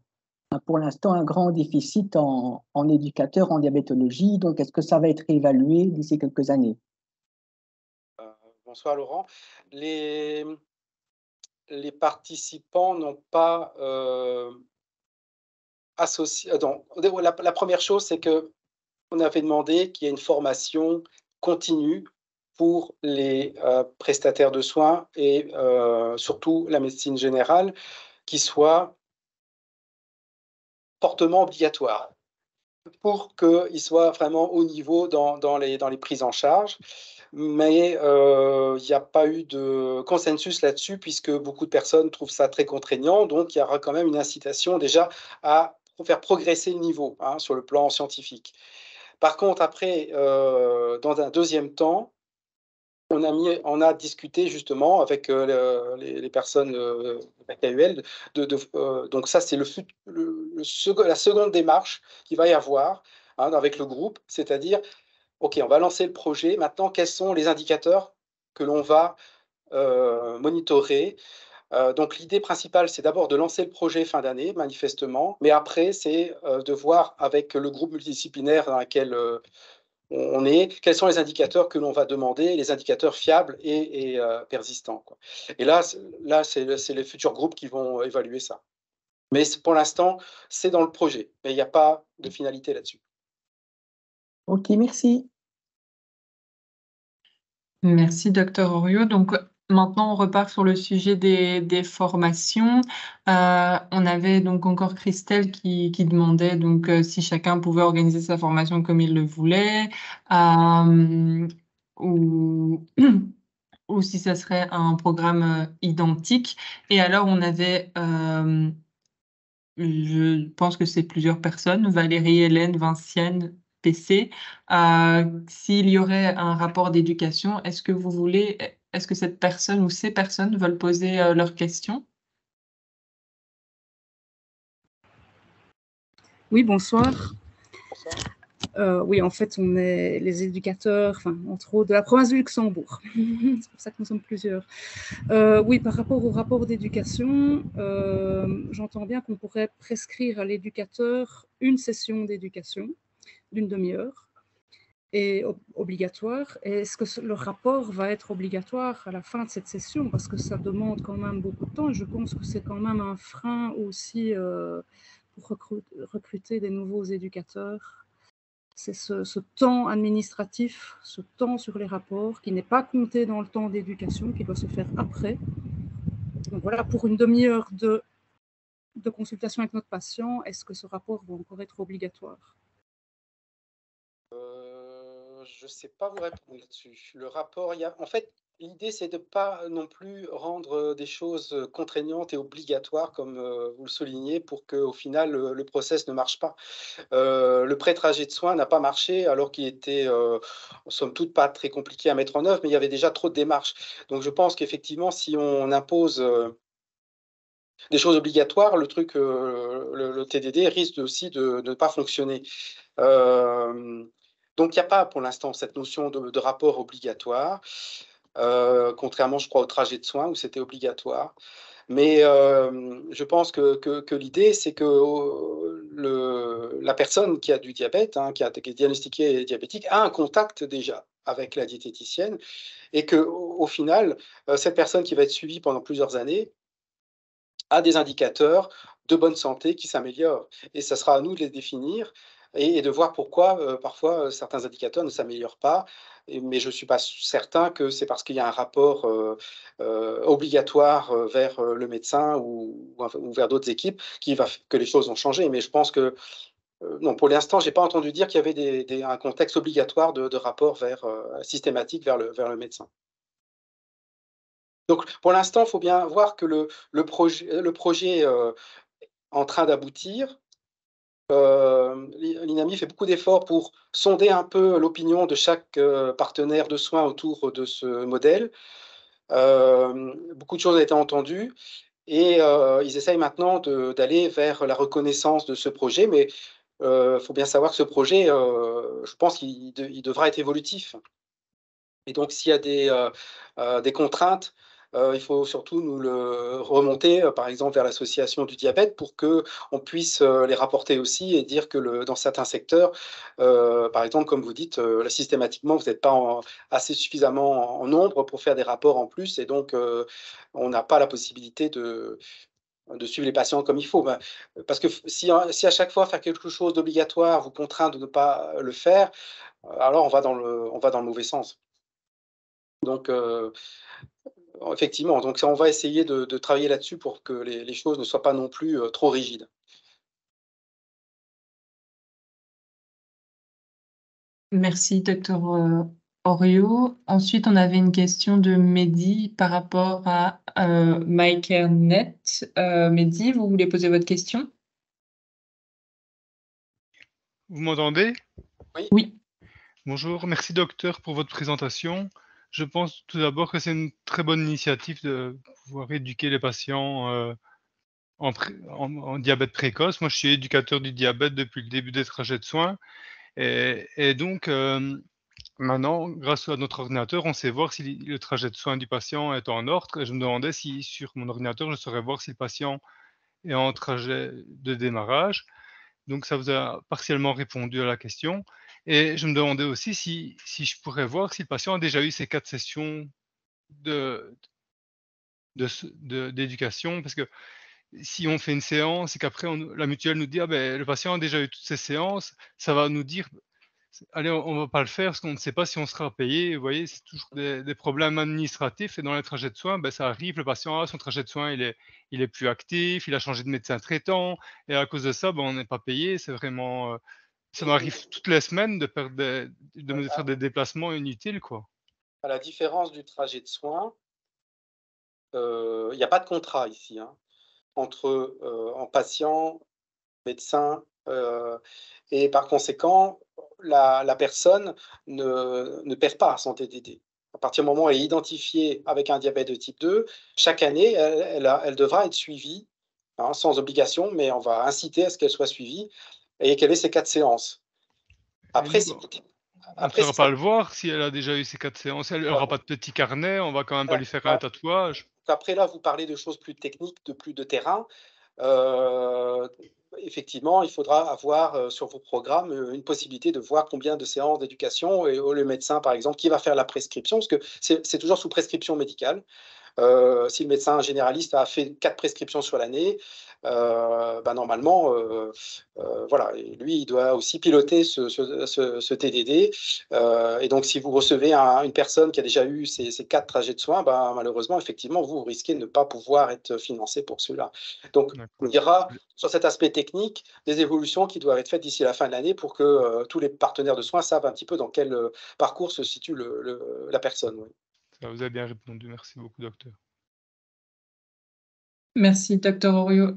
pour l'instant un grand déficit en éducateurs en diabétologie, donc est-ce que ça va être évalué d'ici quelques années? Bonsoir Laurent. Les participants n'ont pas associé. Donc, la première chose, c'est qu'on avait demandé qu'il y ait une formation continue pour les prestataires de soins et surtout la médecine générale qui soit fortement obligatoire pour qu'il soit vraiment haut niveau dans les prises en charge. Mais il n'y a pas eu de consensus là-dessus puisque beaucoup de personnes trouvent ça très contraignant. Donc, il y aura quand même une incitation déjà à faire progresser le niveau sur le plan scientifique. Par contre, après, dans un deuxième temps, on a discuté justement avec les personnes de la KUL. Donc ça, c'est la seconde démarche qu'il va y avoir avec le groupe, c'est-à-dire, OK, on va lancer le projet. Maintenant, quels sont les indicateurs que l'on va monitorer? Donc l'idée principale, c'est d'abord de lancer le projet fin d'année, manifestement, mais après, c'est de voir avec le groupe multidisciplinaire dans lequel on est, quels sont les indicateurs que l'on va demander, les indicateurs fiables et persistants, quoi. Et là c'est les futurs groupes qui vont évaluer ça. Mais pour l'instant, c'est dans le projet, mais il n'y a pas de finalité là-dessus. OK, merci. Merci, Dr Oriot. Donc, maintenant, on repart sur le sujet des formations. On avait donc encore Christelle qui demandait donc si chacun pouvait organiser sa formation comme il le voulait, ou ou si ça serait un programme identique. Et alors, on avait, je pense que c'est plusieurs personnes, Valérie, Hélène, Vincienne, PC. S'il y aurait un rapport d'éducation, est-ce que cette personne ou ces personnes veulent poser leurs questions? Oui, bonsoir. Oui, en fait, on est les éducateurs, entre autres, de la province du Luxembourg. C'est pour ça que nous sommes plusieurs. Oui, par rapport au rapport d'éducation, j'entends bien qu'on pourrait prescrire à l'éducateur une session d'éducation d'une demi-heure et obligatoire. Et est-ce que le rapport va être obligatoire à la fin de cette session? Parce que ça demande quand même beaucoup de temps. Je pense que c'est quand même un frein aussi pour recruter des nouveaux éducateurs. C'est ce temps administratif, ce temps sur les rapports qui n'est pas compté dans le temps d'éducation, qui doit se faire après. Donc voilà, pour une demi-heure de consultation avec notre patient, est-ce que ce rapport va encore être obligatoire? Je ne sais pas vous répondre là-dessus. Le rapport, en fait, l'idée, c'est de ne pas non plus rendre des choses contraignantes et obligatoires, comme vous le soulignez, pour qu'au final, le process ne marche pas. Le pré-trajet de soins n'a pas marché, alors qu'il était, somme toute, pas très compliqué à mettre en œuvre, mais il y avait déjà trop de démarches. Donc, je pense qu'effectivement, si on impose des choses obligatoires, le TDD risque aussi de ne pas fonctionner. Donc, il n'y a pas pour l'instant cette notion de rapport obligatoire, contrairement, je crois, au trajet de soins où c'était obligatoire. Mais je pense que l'idée, c'est que la personne qui a du diabète, qui est diagnostiquée diabétique, a un contact déjà avec la diététicienne et qu'au final, cette personne qui va être suivie pendant plusieurs années a des indicateurs de bonne santé qui s'améliorent. Et ça sera à nous de les définir et de voir pourquoi parfois certains indicateurs ne s'améliorent pas. Mais je ne suis pas certain que c'est parce qu'il y a un rapport obligatoire vers le médecin ou vers d'autres équipes que les choses vont changer. Mais je pense que non, pour l'instant, je n'ai pas entendu dire qu'il y avait un contexte obligatoire de rapport systématique vers le médecin. Donc, pour l'instant, il faut bien voir que le projet est en train d'aboutir. L'INAMI fait beaucoup d'efforts pour sonder un peu l'opinion de chaque partenaire de soins autour de ce modèle. Beaucoup de choses ont été entendues et ils essayent maintenant d'aller vers la reconnaissance de ce projet, mais il faut bien savoir que ce projet, je pense qu'il devra être évolutif. Et donc, s'il y a des contraintes, il faut surtout nous le remonter, par exemple, vers l'association du diabète pour qu'on puisse les rapporter aussi et dire que dans certains secteurs, par exemple, comme vous dites, systématiquement, vous n'êtes pas assez suffisamment en nombre pour faire des rapports en plus et donc on n'a pas la possibilité de suivre les patients comme il faut. Parce que si à chaque fois faire quelque chose d'obligatoire vous contraint de ne pas le faire, alors on va dans le mauvais sens. Donc, effectivement, donc on va essayer de travailler là-dessus pour que les choses ne soient pas non plus trop rigides. Merci, docteur Orio. Ensuite, on avait une question de Mehdi par rapport à MyCareNet. Mehdi, vous voulez poser votre question? Vous m'entendez? Oui. Bonjour, merci docteur pour votre présentation. Je pense tout d'abord que c'est une très bonne initiative de pouvoir éduquer les patients en diabète précoce. Moi, je suis éducateur du diabète depuis le début des trajets de soins. Et donc, maintenant, grâce à notre ordinateur, on sait voir si le trajet de soins du patient est en ordre. Et je me demandais si sur mon ordinateur, je saurais voir si le patient est en trajet de démarrage. Donc, ça vous a partiellement répondu à la question. Et je me demandais aussi si je pourrais voir si le patient a déjà eu ces 4 sessions d'éducation. Parce que si on fait une séance et qu'après la mutuelle nous dit ah ben, le patient a déjà eu toutes ces séances, ça va nous dire allez, on ne va pas le faire parce qu'on ne sait pas si on sera payé. Vous voyez, c'est toujours des problèmes administratifs. Et dans les trajets de soins, ben, ça arrive, le patient, son trajet de soins, il est plus actif, il a changé de médecin traitant. Et à cause de ça, ben, on n'est pas payé. C'est vraiment... ça m'arrive toutes les semaines de faire des déplacements inutiles, quoi. À la différence du trajet de soins, il n'y a pas de contrat ici, hein, entre en patient, médecin, et par conséquent, la personne ne perd pas son TDD. À partir du moment où elle est identifiée avec un diabète de type 2, chaque année, elle devra être suivie, hein, sans obligation, mais on va inciter à ce qu'elle soit suivie et qu'elle ait ses 4 séances. Après, on ne saura pas le voir si elle a déjà eu ces 4 séances. Elle n'aura pas de petit carnet, on va quand même pas lui faire un tatouage. Après, là, vous parlez de choses plus techniques, plus de terrain. Effectivement, il faudra avoir sur vos programmes une possibilité de voir combien de séances d'éducation et le médecin, par exemple, qui va faire la prescription, parce que c'est toujours sous prescription médicale. Si le médecin généraliste a fait 4 prescriptions sur l'année, normalement, voilà, et lui, il doit aussi piloter ce TDD. Et donc, si vous recevez une personne qui a déjà eu ces 4 trajets de soins, malheureusement, effectivement, vous risquez de ne pas pouvoir être financé pour cela. Donc, il y aura sur cet aspect technique des évolutions qui doivent être faites d'ici la fin de l'année pour que tous les partenaires de soins savent un petit peu dans quel parcours se situe la personne. Oui. Ça vous a bien répondu. Merci beaucoup, docteur. Merci, docteur Orio.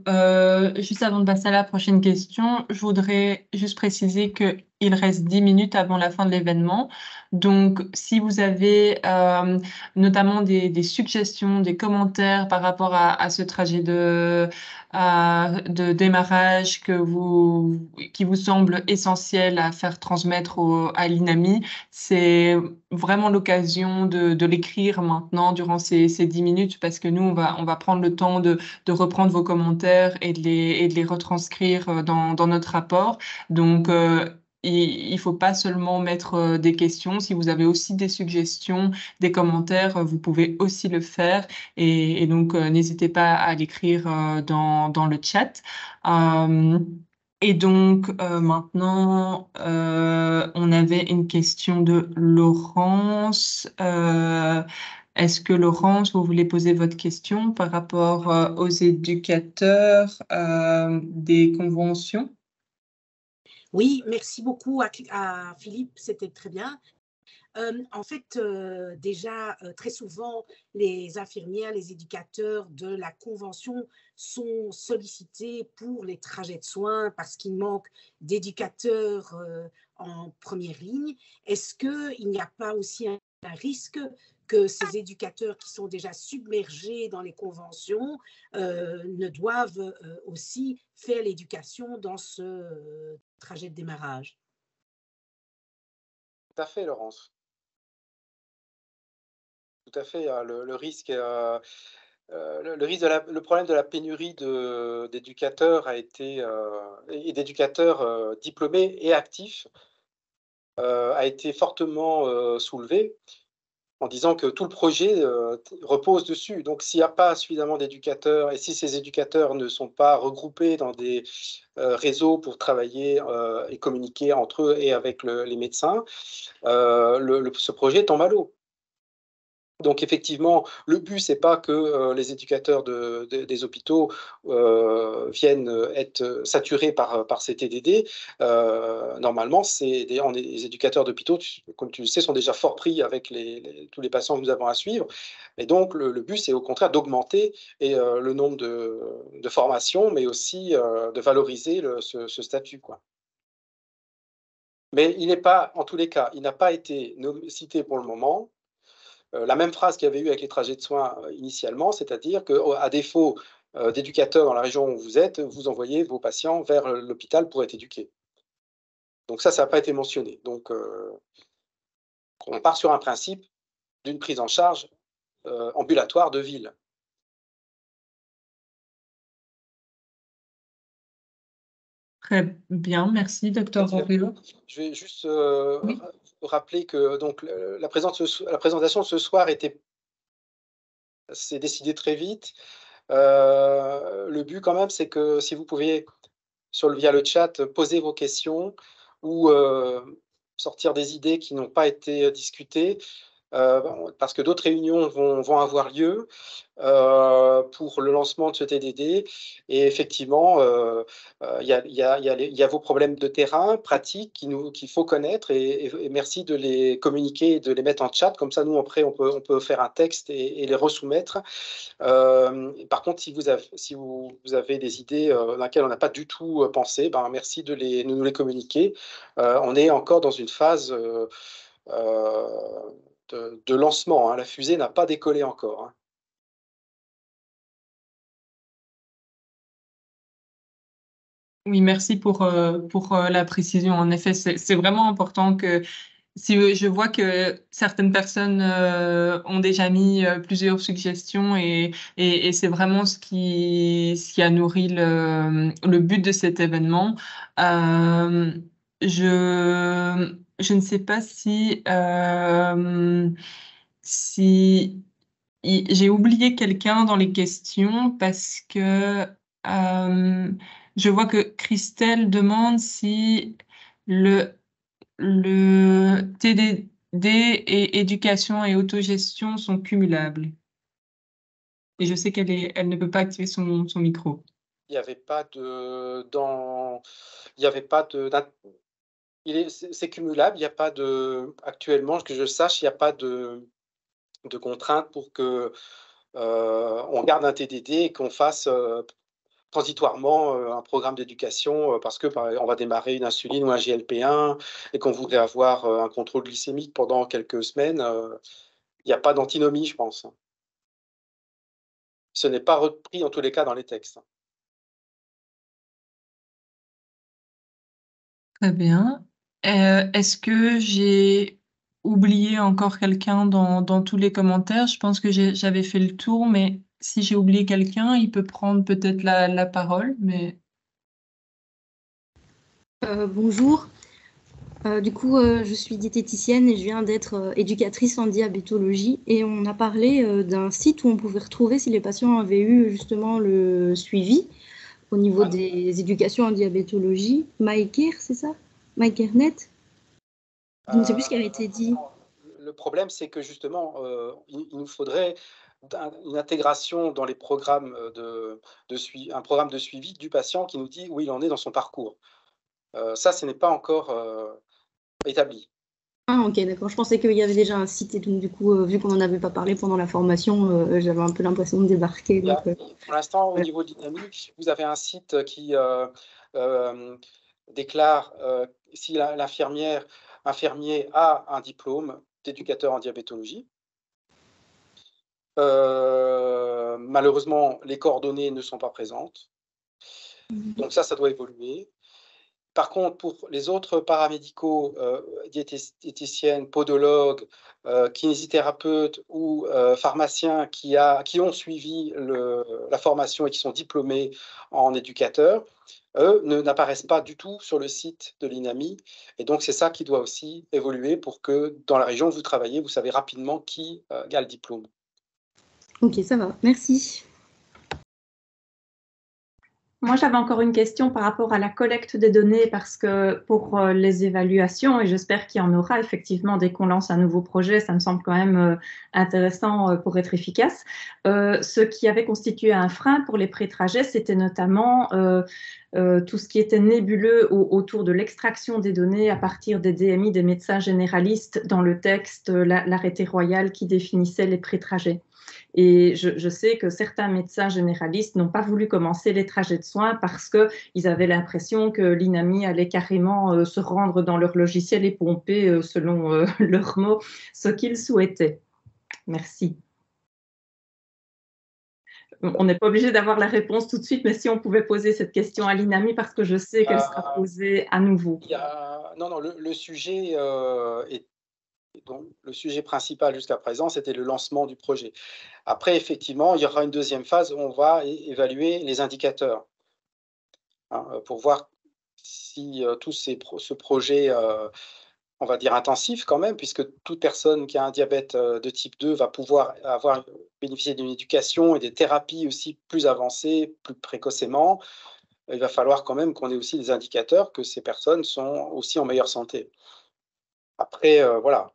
Juste avant de passer à la prochaine question, je voudrais juste préciser qu'il reste 10 minutes avant la fin de l'événement. Donc, si vous avez notamment des suggestions, des commentaires par rapport à ce trajet de démarrage qui vous semble essentiel à faire transmettre à l'INAMI, c'est vraiment l'occasion de l'écrire maintenant durant ces 10 minutes parce que nous, on va prendre le temps de reprendre vos commentaires et de les retranscrire dans notre rapport. Donc, il ne faut pas seulement mettre des questions. Si vous avez aussi des suggestions, des commentaires, vous pouvez aussi le faire. Et donc, n'hésitez pas à l'écrire dans le chat. Et donc, maintenant, on avait une question de Laurence. Est-ce que Laurence, vous voulez poser votre question par rapport aux éducateurs des conventions? Oui, merci beaucoup à Philippe, c'était très bien. En fait, déjà, très souvent, les infirmières, les éducateurs de la convention sont sollicités pour les trajets de soins parce qu'il manque d'éducateurs en première ligne. Est-ce qu'il n'y a pas aussi un risque que ces éducateurs qui sont déjà submergés dans les conventions ne doivent aussi faire l'éducation dans ce trajet de démarrage? Tout à fait, Laurence. Tout à fait. Le risque, le problème de la pénurie d'éducateurs et d'éducateurs diplômés et actifs a été fortement soulevé en disant que tout le projet repose dessus. Donc, s'il n'y a pas suffisamment d'éducateurs et si ces éducateurs ne sont pas regroupés dans des réseaux pour travailler et communiquer entre eux et avec les médecins, ce projet tombe à l'eau. Donc effectivement, le but, c'est pas que les éducateurs des hôpitaux viennent être saturés par ces TDD. Normalement, les éducateurs d'hôpitaux, comme tu le sais, sont déjà fort pris avec tous les patients que nous avons à suivre. Et donc, le but, c'est au contraire d'augmenter le nombre de formations, mais aussi de valoriser ce statut, quoi. Mais il n'est pas, en tous les cas, il n'a pas été cité pour le moment. La même phrase qu'il y avait eu avec les trajets de soins initialement, c'est-à-dire qu'à défaut d'éducateurs dans la région où vous êtes, vous envoyez vos patients vers l'hôpital pour être éduqués. Donc ça n'a pas été mentionné. Donc on part sur un principe d'une prise en charge ambulatoire de ville. Très bien, merci, Dr. Henriot. Je vais juste rappeler que donc, la présentation de ce soir s'est décidée très vite. Le but quand même, c'est que si vous pouviez, via le chat, poser vos questions ou sortir des idées qui n'ont pas été discutées, parce que d'autres réunions vont avoir lieu pour le lancement de ce TDD. Et effectivement, il y a vos problèmes de terrain pratiques qu'il faut connaître, et merci de les communiquer et de les mettre en chat. Comme ça, nous, après, on peut faire un texte et les resoumettre. Par contre, si vous avez des idées dans lesquelles on n'a pas du tout pensé, merci de nous les communiquer. On est encore dans une phase de lancement, hein. La fusée n'a pas décollé encore, hein. Oui, merci pour la précision. En effet, c'est vraiment important que si je vois que certaines personnes ont déjà mis plusieurs suggestions, et c'est vraiment ce qui a nourri le but de cet événement. Je ne sais pas si j'ai oublié quelqu'un dans les questions, parce que je vois que Christelle demande si le TDD et éducation et autogestion sont cumulables. Et je sais elle ne peut pas activer son micro. Il n'y avait pas c'est cumulable. Il n'y a pas actuellement, que je sache, il n'y a pas de contrainte pour que on garde un TDD et qu'on fasse transitoirement un programme d'éducation, parce que on va démarrer une insuline ou un GLP-1 et qu'on voudrait avoir un contrôle glycémique pendant quelques semaines. Il n'y a pas d'antinomie, je pense. Ce n'est pas repris en tous les cas dans les textes. Très bien. Est-ce que j'ai oublié encore quelqu'un dans tous les commentaires? Je pense que j'avais fait le tour, mais si j'ai oublié quelqu'un, il peut prendre peut-être la parole. Mais... Bonjour. Je suis diététicienne et je viens d'être éducatrice en diabétologie, et on a parlé d'un site où on pouvait retrouver si les patients avaient eu justement le suivi au niveau des éducations en diabétologie. MyCare, c'est ça? MyCareNet? Je ne sais plus ce qui avait été dit. Le problème, c'est que justement, il nous faudrait une intégration dans les programmes un programme de suivi du patient qui nous dit où il en est dans son parcours. Ça, ce n'est pas encore établi. Ah, ok, d'accord. Je pensais qu'il y avait déjà un site, et donc du coup, vu qu'on n'en avait pas parlé pendant la formation, j'avais un peu l'impression de débarquer. Donc, pour l'instant, au niveau dynamique, vous avez un site qui déclare si l'infirmier a un diplôme d'éducateur en diabétologie. Malheureusement, les coordonnées ne sont pas présentes. Donc ça doit évoluer. Par contre, pour les autres paramédicaux, diététiciennes, podologues, kinésithérapeutes ou pharmaciens qui ont suivi la formation et qui sont diplômés en éducateur, eux n'apparaissent pas du tout sur le site de l'INAMI. Et donc, c'est ça qui doit aussi évoluer pour que dans la région où vous travaillez, vous savez rapidement qui a le diplôme. Ok, ça va. Merci. Moi, j'avais encore une question par rapport à la collecte des données, parce que pour les évaluations, et j'espère qu'il y en aura effectivement dès qu'on lance un nouveau projet, ça me semble quand même intéressant pour être efficace. Ce qui avait constitué un frein pour les pré-trajets, c'était notamment tout ce qui était nébuleux autour de l'extraction des données à partir des DMI des médecins généralistes dans le texte, l'arrêté royal qui définissait les pré-trajets. Et je sais que certains médecins généralistes n'ont pas voulu commencer les trajets de soins parce qu'ils avaient l'impression que l'INAMI allait carrément se rendre dans leur logiciel et pomper, selon leurs mots, ce qu'ils souhaitaient. Merci. On n'est pas obligé d'avoir la réponse tout de suite, mais si on pouvait poser cette question à l'INAMI, parce que je sais qu'elle sera posée à nouveau. Non, le sujet est... Donc, le sujet principal jusqu'à présent, c'était le lancement du projet. Après, effectivement, il y aura une deuxième phase où on va évaluer les indicateurs, hein, pour voir si ce projet, on va dire intensif quand même, puisque toute personne qui a un diabète de type 2 va pouvoir bénéficier d'une éducation et des thérapies aussi plus avancées, plus précocement. Il va falloir quand même qu'on ait aussi des indicateurs que ces personnes sont aussi en meilleure santé. Après, voilà.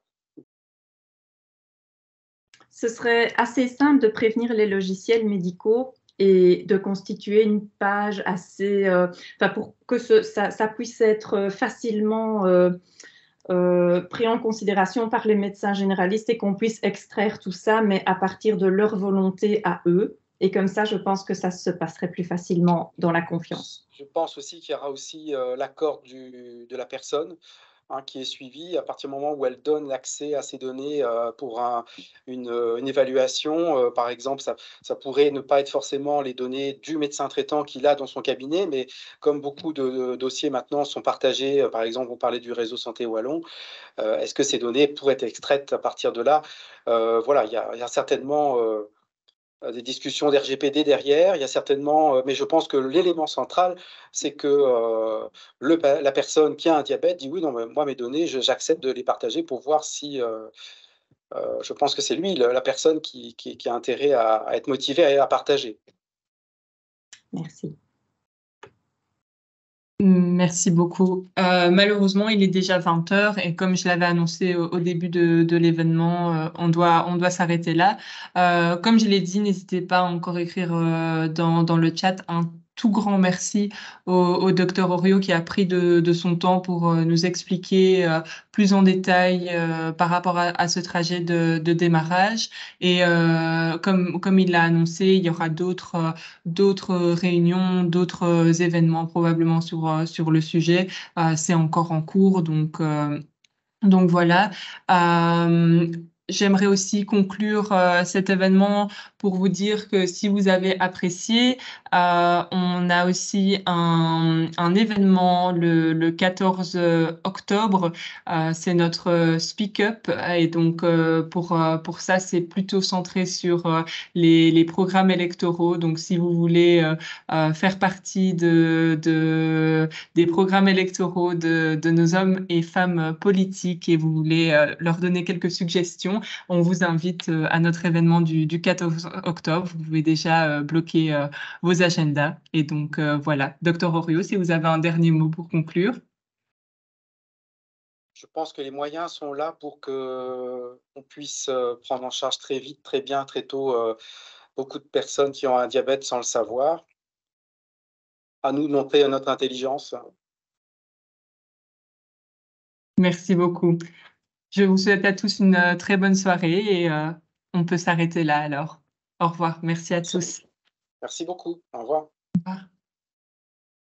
Ce serait assez simple de prévenir les logiciels médicaux et de constituer une page assez, pour que ça puisse être facilement pris en considération par les médecins généralistes et qu'on puisse extraire tout ça, mais à partir de leur volonté à eux. Et comme ça, je pense que ça se passerait plus facilement dans la confiance. Je pense aussi qu'il y aura aussi l'accord de la personne, hein, qui est suivi à partir du moment où elle donne l'accès à ces données pour une évaluation. Par exemple, ça pourrait ne pas être forcément les données du médecin traitant qu'il a dans son cabinet, mais comme beaucoup de dossiers maintenant sont partagés, par exemple, vous parlez du réseau Santé Wallon, est-ce que ces données pourraient être extraites à partir de là? Voilà, il y a certainement des discussions d'RGPD derrière, il y a certainement, mais je pense que l'élément central, c'est que la personne qui a un diabète dit oui, non, mais moi mes données, j'accepte de les partager pour voir si, je pense que c'est lui, la personne qui a intérêt à être motivée et à partager. Merci. Merci beaucoup. Malheureusement, il est déjà 20 h et comme je l'avais annoncé au début de l'événement, on doit s'arrêter là. Comme je l'ai dit, n'hésitez pas à encore écrire dans le chat un tout grand merci au Dr Orio qui a pris de son temps pour nous expliquer plus en détail par rapport à ce trajet de démarrage. Et comme il l'a annoncé, il y aura d'autres réunions, d'autres événements probablement sur le sujet. C'est encore en cours, donc voilà. J'aimerais aussi conclure cet événement pour vous dire que si vous avez apprécié, on a aussi un événement le 14 octobre. C'est notre Speak Up et donc pour ça, c'est plutôt centré sur les programmes électoraux. Donc si vous voulez faire partie des programmes électoraux de nos hommes et femmes politiques et vous voulez leur donner quelques suggestions, on vous invite à notre événement du 14 octobre. Vous pouvez déjà bloquer vos agendas. Et donc, voilà. Dr Orio, si vous avez un dernier mot pour conclure. Je pense que les moyens sont là pour qu'on puisse prendre en charge très vite, très bien, très tôt, beaucoup de personnes qui ont un diabète sans le savoir. À nous de montrer notre intelligence. Merci beaucoup. Je vous souhaite à tous une très bonne soirée et on peut s'arrêter là alors. Au revoir. Merci à tous. Merci beaucoup. Au revoir. Au revoir.